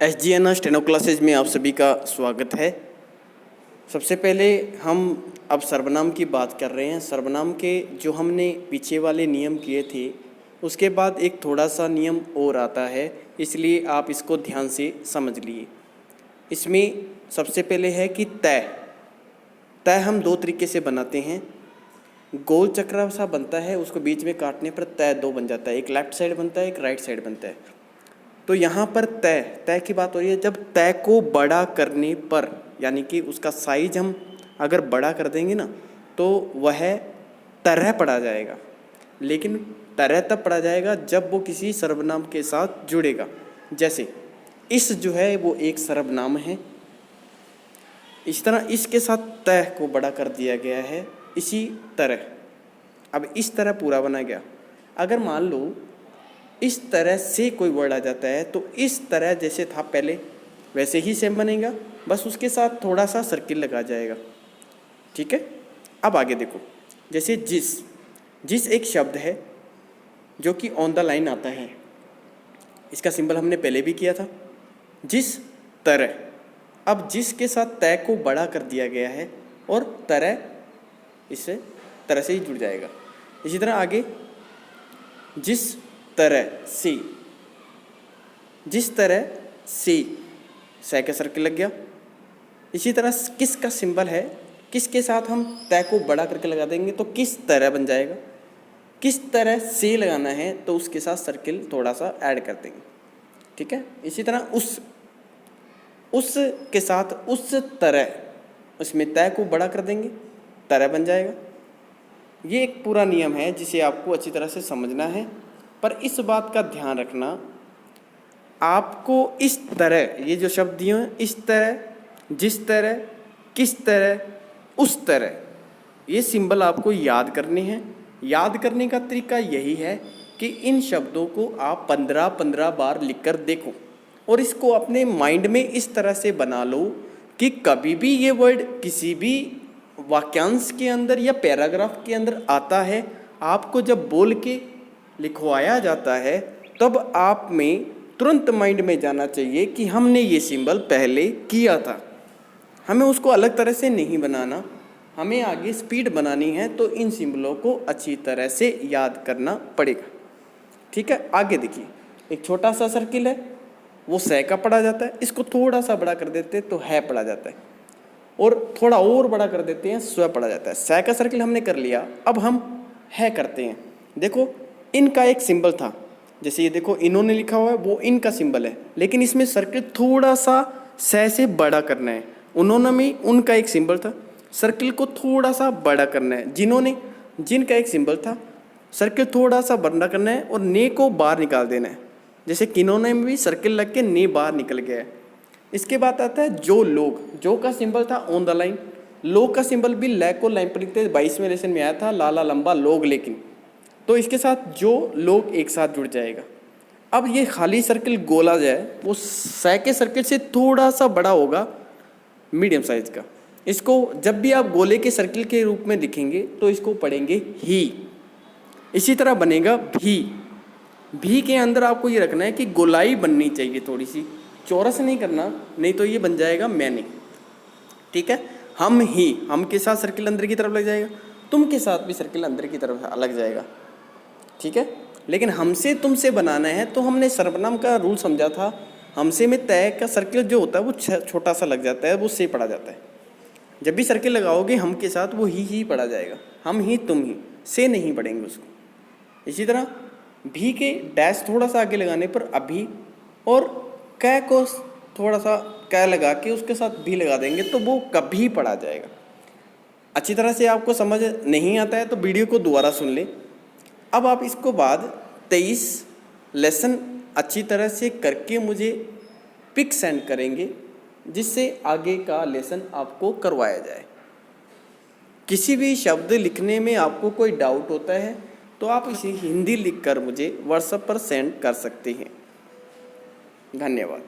SGN steno classes में आप सभी का स्वागत है। सबसे पहले हम अब सर्वनाम की बात कर रहे हैं। सर्वनाम के जो हमने पीछे वाले नियम किए थे उसके बाद एक थोड़ा सा नियम और आता है, इसलिए आप इसको ध्यान से समझ लिए। इसमें सबसे पहले है कि तय। तय हम दो तरीके से बनाते हैं। गोल चक्र सा बनता है, उसको बीच में काटने पर तय दो बन जाता है। एक लेफ्ट साइड बनता है, एक राइट साइड बनता है। तो यहाँ पर तय तय की बात हो रही है। जब तय को बड़ा करने पर, यानी कि उसका साइज हम अगर बड़ा कर देंगे ना, तो वह तरह पड़ा जाएगा। लेकिन तरह तब पड़ा जाएगा जब वो किसी सर्वनाम के साथ जुड़ेगा। जैसे इस जो है वो एक सर्वनाम है, इस तरह इसके साथ तय को बड़ा कर दिया गया है। इसी तरह अब इस तरह पूरा बना गया। अगर मान लो इस तरह से कोई वर्ड आ जाता है तो इस तरह जैसे था पहले वैसे ही सेम बनेगा, बस उसके साथ थोड़ा सा सर्किल लगा जाएगा। ठीक है, अब आगे देखो। जैसे जिस जिस एक शब्द है जो कि ऑन द लाइन आता है, इसका सिंबल हमने पहले भी किया था। जिस तरह, अब जिस के साथ तय को बड़ा कर दिया गया है और तरह इससे तरह से ही जुड़ जाएगा। इसी तरह आगे जिस तरह से, जिस तरह से का सर्किल लग गया। इसी तरह किस का सिंबल है, किस के साथ हम तय को बड़ा करके लगा देंगे तो किस तरह बन जाएगा। किस तरह से लगाना है तो उसके साथ सर्किल थोड़ा सा ऐड कर देंगे। ठीक है, इसी तरह उस के साथ उस तरह, उसमें तय को बड़ा कर देंगे, तरह बन जाएगा। ये एक पूरा नियम है जिसे आपको अच्छी तरह से समझना है। पर इस बात का ध्यान रखना, आपको इस तरह, ये जो शब्द दिए हैं, इस तरह, जिस तरह, किस तरह, उस तरह, ये सिंबल आपको याद करने हैं। याद करने का तरीका यही है कि इन शब्दों को आप 15-15 बार लिखकर देखो और इसको अपने माइंड में इस तरह से बना लो कि कभी भी ये वर्ड किसी भी वाक्यांश के अंदर या पैराग्राफ के अंदर आता है, आपको जब बोल के लिखवाया जाता है तब आप में तुरंत माइंड में जाना चाहिए कि हमने ये सिंबल पहले किया था। हमें उसको अलग तरह से नहीं बनाना, हमें आगे स्पीड बनानी है तो इन सिंबलों को अच्छी तरह से याद करना पड़ेगा। ठीक है, आगे देखिए। एक छोटा सा सर्किल है, वो सै का पड़ा जाता है। इसको थोड़ा सा बड़ा कर देते हैं तो है पड़ा जाता है, और थोड़ा और बड़ा कर देते हैं स्व पड़ा जाता है। सै का सर्किल हमने कर लिया, अब हम है करते हैं। देखो इनका एक सिंबल था, जैसे ये देखो इन्होंने लिखा हुआ है वो इनका सिंबल है, लेकिन इसमें सर्किल थोड़ा सा सै से बड़ा करना है। उन्होंने में उनका एक सिंबल था, सर्किल को थोड़ा सा बड़ा करना है। जिन्होंने जिनका एक सिंबल था, सर्किल थोड़ा सा बड़ा करना है और ने को बाहर निकाल देना है। जैसे किन्होंने में भी सर्किल लग के ने बाहर निकल गया है। इसके बाद आता है जो लोग, जो का सिंबल था ऑन द लाइन, लोग का सिंबल भी लै को लाइन पर लिखते 22वें लेसन में आया था, लाला लंबा लोग, लेकिन तो इसके साथ जो लोग एक साथ जुड़ जाएगा। अब ये खाली सर्किल गोला जाए, वो सै के सर्किल से थोड़ा सा बड़ा होगा, मीडियम साइज का। इसको जब भी आप गोले के सर्किल के रूप में लिखेंगे तो इसको पढ़ेंगे ही। इसी तरह बनेगा भी। भी के अंदर आपको ये रखना है कि गोलाई बननी चाहिए, थोड़ी सी चौरस नहीं करना, नहीं तो ये बन जाएगा मैंने। ठीक है, हम ही, हम के साथ सर्किल अंदर की तरफ लग जाएगा, तुम के साथ भी सर्किल अंदर की तरफ लग जाएगा। ठीक है, लेकिन हमसे तुमसे बनाना है तो हमने सर्वनाम का रूल समझा था। हमसे में तय का सर्किल जो होता है वो छोटा सा लग जाता है, वो से पड़ा जाता है। जब भी सर्किल लगाओगे हम के साथ वो ही पड़ा जाएगा, हम ही तुम ही, से नहीं पढ़ेंगे उसको। इसी तरह भी के डैश थोड़ा सा आगे लगाने पर अभी, और कै को थोड़ा सा कै लगा के उसके साथ भी लगा देंगे तो वो कभी पढ़ा जाएगा। अच्छी तरह से आपको समझ नहीं आता है तो वीडियो को दोबारा सुन ले। अब आप इसको बाद 23 लेसन अच्छी तरह से करके मुझे पिक सेंड करेंगे, जिससे आगे का लेसन आपको करवाया जाए। किसी भी शब्द लिखने में आपको कोई डाउट होता है तो आप इसे हिंदी लिखकर मुझे व्हाट्सएप पर सेंड कर सकते हैं। धन्यवाद।